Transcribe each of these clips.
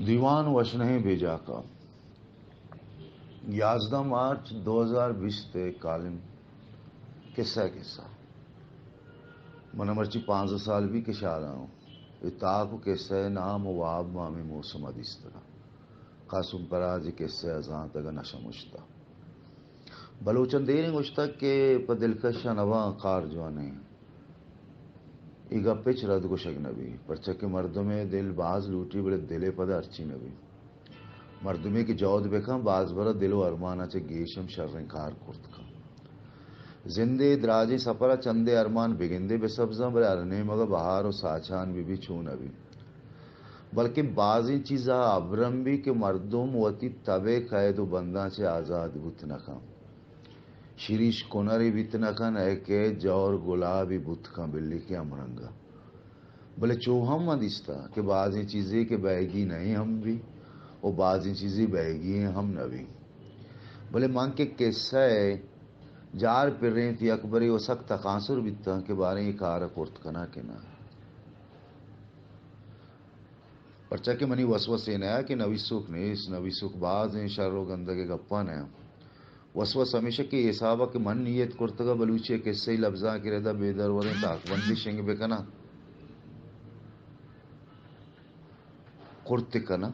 دیوان وشنہ بیجا کا 11 مارچ 2020 تے کالم قصہ من مرچی 5 سال بھی کشارا ہوں اتاق قصہ نام واب مامی موسم ادیسترا قاسم پراج قصہ ازاں تگا نشمشتا بلوچن دیر گشتا کہ پا دلکش نواں کار جوانے ایگا پچ رد گشک نبی پرچک مردمے دل باز لوٹی بڑے دلے پدا ارچی نبی مردمے کی جود بکم باز برا دلو ارمانا چے گیشم شرن کار کرد کم زندے دراجی سپرا چندے ارمان بگندے بے سبزاں بڑے ارنے مگا بہار و ساچان بھی چون ابھی بلکہ بعضی چیزا ابرم بھی کہ مردم وتی تبے قید و بنداں چے آزاد بت نکم شریش کنری بیت نکن اے کہ جور گلابی بت کم بلی کے امرنگا بلے چوہم مدستا کہ بعضی چیزیں کہ بیگی نہیں ہم بھی اور بعضی چیزیں بیگی ہیں ہم نبی بلے مان کے قصہ جار پر رہی تھی اکبری و سخت تقاصر بیتا کہ بارے یہ کارا کرت کنا کہ نہ پرچا کہ منی وسوسے نیا کہ نوی سوک نیس نوی سوک باز ہیں شر و گندگے گپا نیا وسوس ہمیشہ کہ یہ صحابہ کہ من نیت کرتگا بلوچے قصے لفظاں کی ردا بے دروریں تاک بندی شنگ بکنا کرت کنا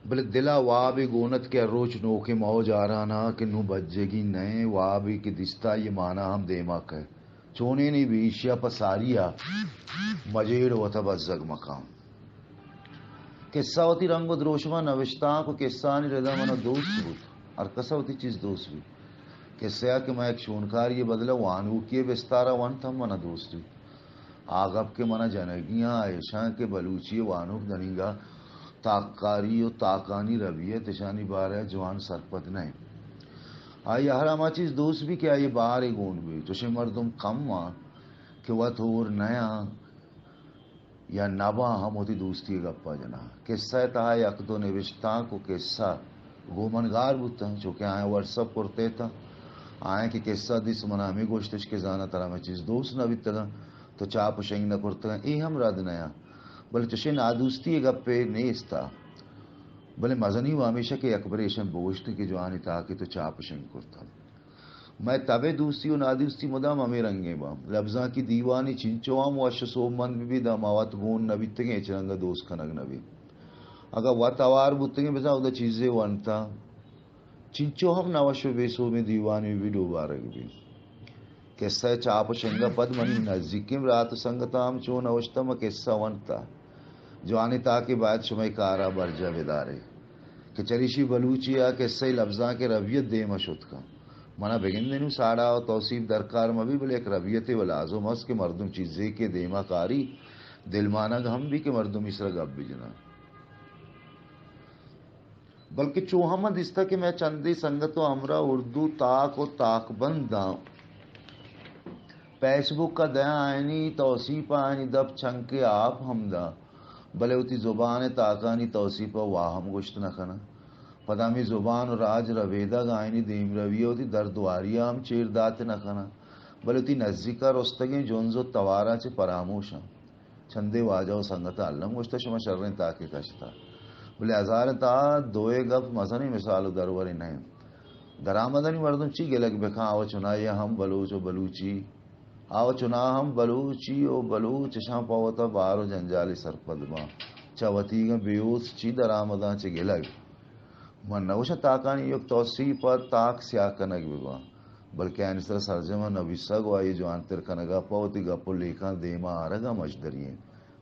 بلے دلا وابی گونت کے روچ نو کے موج آرانا کہ نو بجے گی نئے وابی کی دستا یہ مانا ہم دیما کہ چونے نی بیشیا پساریا مجیڑ وطا بزگ مقام قصہ ہوتی رنگ و دروشما نوشتاں کو قصہ نی ردا منا دوست بود اور کسا ہوتی چیز دوست بھی قصہ کہ میں ایک شونکار یہ بدلا وانو کیے بستارا ون تھا منا دوست بھی آغب کے منا جنگیاں عائشہ کے بلوچی وانوک دنیگا تاکاری و تاکانی رویہ تشانی بار ہے جوان سرپت نہیں آئی ہر چیز دوست بھی کیا یہ بار گون بھی چوشے مردم کم ماں کہ وہ تھور نیا یا نبا ہم ہوتی دوستی گپا جنا قصہ تہا یک دو نوشتاں کو قصہ گومنگار بودتا چونکہ آئیں ورسپ کرتے تھا آئیں کہ قصہ دیس منا ہمیں گوشتش کے زانا ترہ میں چیز دوست نہ بیتا تو چاپ شنگ نہ کرتا ای ہم رد نیا بلے چشے نادوستی گپے نیستا بلے مزنی و ہمیشہ کہ اکبریشن بوشت کی جو آنی تاکہ تو چاپ شنگ کرتا میں تبے دوستی و نادوستی مدام ہمیں رنگے با لفظاں کی دیوانی چنچوام و اشسو من بھی دا موات گون نبی تگیں چرنگا دوست کنگ نبی اگر وہ توار بوتیں بزا او دا چیزیں وانتا چنچو ہم نوشو بیسو میں دیوانی بھی دوبارک بھی قصہ چاپ شنگا پد منی نزدیکیم رات سنگتا ہم چون نوشتم قصہ وانتا جو آنے تاکہ باید شمائی کارا برجا بدارے کہ چلیشی بلوچیا قصہ لفظاں کے رویت دے مشد کا منا بگن دینو ساڑا و توصیف درکار مبی بلے ایک رویت و لازم اس کہ مردم چیزیں کے دیما کاری دل مانگ ہم بھی کہ مردم اس رگ اب بجنا بلکہ چوہمد اس تھا کہ میں چندی سنگت و امرا اردو تاک و تاک بنداں فیس بک کا دیا آئینی توصیف آئینی دب چھنکے آپ ہمدا بلے ہوتی زبان تاکانی توصیف واہم گشت نہ کنا پدامی زبان و راج رویدہ گائنی دیم رویہ ہوتی دردواریا ہم چیر دات نہ کنا بلے ہوتی نزدیکا رستگیں جونزو توارا چے پراموشاں چندے واجہ و سنگتا علم گشتا شما شرن تاکہ کشتا بلے ہزار تا دوئے گپ مزنی مثال دروری نہیں درآمدنی مردم چی گلک بکھاں آو چنائی ہم بلوچ و بلوچی آو چنا ہم بلوچی و بلوچ شام پاوتا بارو جنجالی سرپدما چاوتی گا بیوس چی درآمداں چی گلک من نوشا تاکانی یک توصیف تاک سیاہ کنگ بگوا بلکہ انسر سرجمہ نویسا گو آئی جو انتر کنگا پاوتی گپو لیکان دیما آرگا مجدرین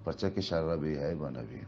پرچہ کے شر بے ہے بنوی